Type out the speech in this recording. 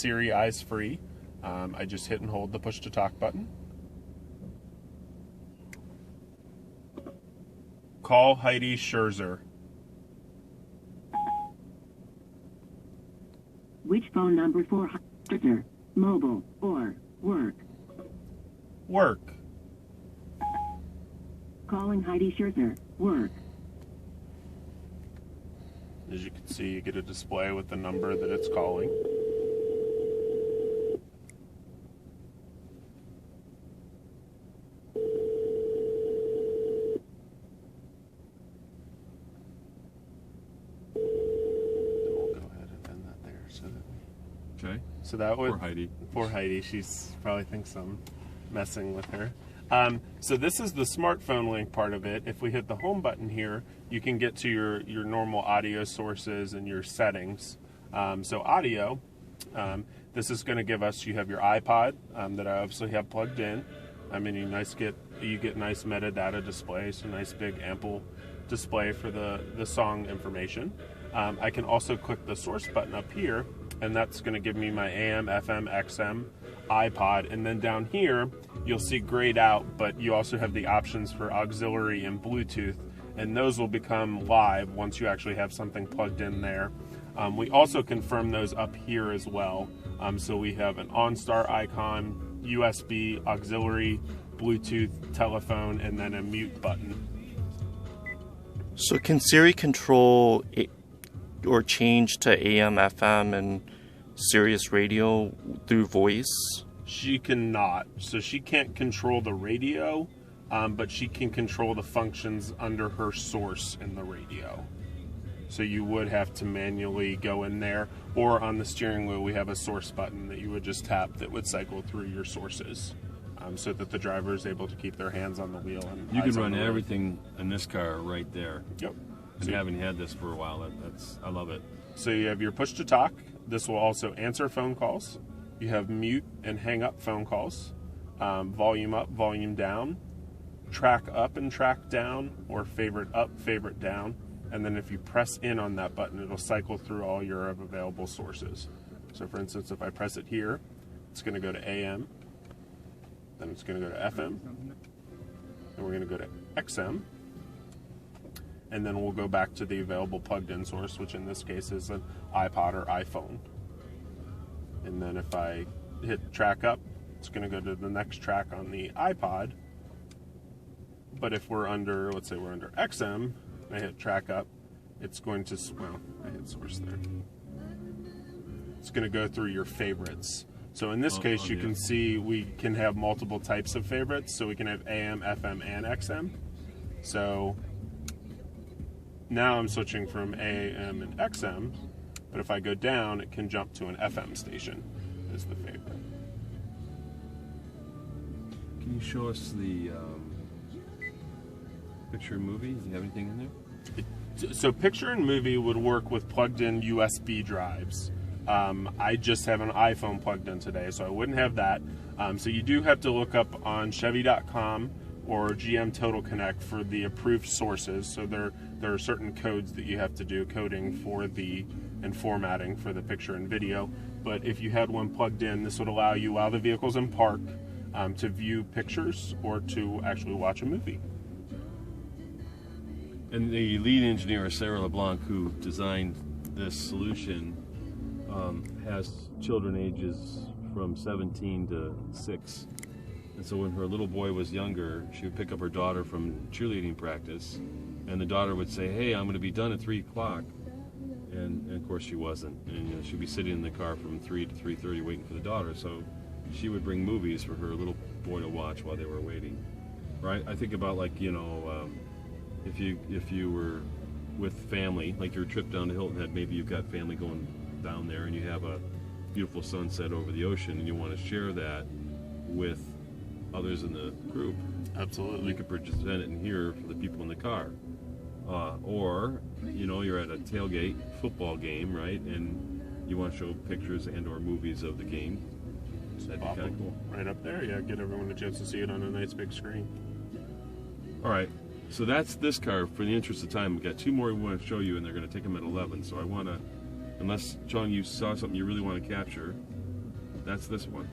Siri eyes free. I just hit and hold the push to talk button. Call Heidi Scherzer. Which phone number for Scherzer? Mobile or work? Work. Calling Heidi Scherzer. Work. As you can see, you get a display with the number that it's calling. Okay. So that would, poor Heidi. Poor Heidi. She's probably thinks I'm messing with her. So this is the smartphone link part of it. If we hit the home button here, you can get to your normal audio sources and your settings. So audio, this is going to give us, you have your iPod that I obviously have plugged in. I mean, you get nice metadata display, so nice big ample display for the song information. I can also click the source button up here, and that's going to give me my AM, FM, XM, iPod, and then down here you'll see grayed out, but you also have the options for auxiliary and Bluetooth, and those will become live once you actually have something plugged in there. We also confirm those up here as well. So we have an OnStar icon, USB, auxiliary, Bluetooth, telephone, and then a mute button. So can Siri control or change to AM, FM, and Sirius radio through voice? She cannot. So she can't control the radio, but she can control the functions under her source in the radio. So you would have to manually go in there, or on the steering wheel we have a source button that you would just tap that would cycle through your sources, so that the driver is able to keep their hands on the wheel. And you can run everything in this car right there. Yep. And having had this for a while, I love it. So you have your push to talk. This will also answer phone calls. You have mute and hang up phone calls, volume up, volume down, track up and track down, or favorite up, favorite down. And then if you press in on that button, it'll cycle through all your available sources. So for instance, if I press it here, it's going to go to AM, then it's going to go to FM, and we're going to go to XM, and then we'll go back to the available plugged-in source, which in this case is an iPod or iPhone. And then if I hit track up, it's going to go to the next track on the iPod. But if we're under, let's say we're under XM, and I hit track up, it's going to, well, I hit source there. It's going to go through your favorites. So in this case, you can see we can have multiple types of favorites. So we can have AM, FM, and XM. So now I'm switching from AM and XM, but if I go down, it can jump to an FM station as the favorite. Can you show us the picture and movie? Do you have anything in there? So picture and movie would work with plugged-in USB drives. I just have an iPhone plugged in today, so I wouldn't have that. So you do have to look up on Chevy.com or GM Total Connect for the approved sources. So there are certain codes that you have to do, coding for and formatting for the picture and video. But if you had one plugged in, this would allow you, while the vehicle's in park, to view pictures or to actually watch a movie. And the lead engineer, Sarah LeBlanc, who designed this solution, has children ages from 17 to 6. And so when her little boy was younger, she would pick up her daughter from cheerleading practice, and the daughter would say, "Hey, I'm going to be done at 3 o'clock." And of course she wasn't. And she'd be sitting in the car from 3 to 3:30 waiting for the daughter. So she would bring movies for her little boy to watch while they were waiting. Right? I think about, like, if you were with family, like your trip down to Hilton Head, maybe you've got family going down there and you have a beautiful sunset over the ocean and you want to share that with others in the group. Absolutely. You could present it in here for the people in the car. Or, you're at a tailgate football game, right? And you want to show pictures and or movies of the game. That'd be kind of cool. Right up there, yeah. Get everyone a chance to see it on a nice big screen. All right. So that's this car. For the interest of time, we've got 2 more we want to show you, and they're going to take them at 11. So I want to, unless, John, you saw something you really want to capture, That's this one.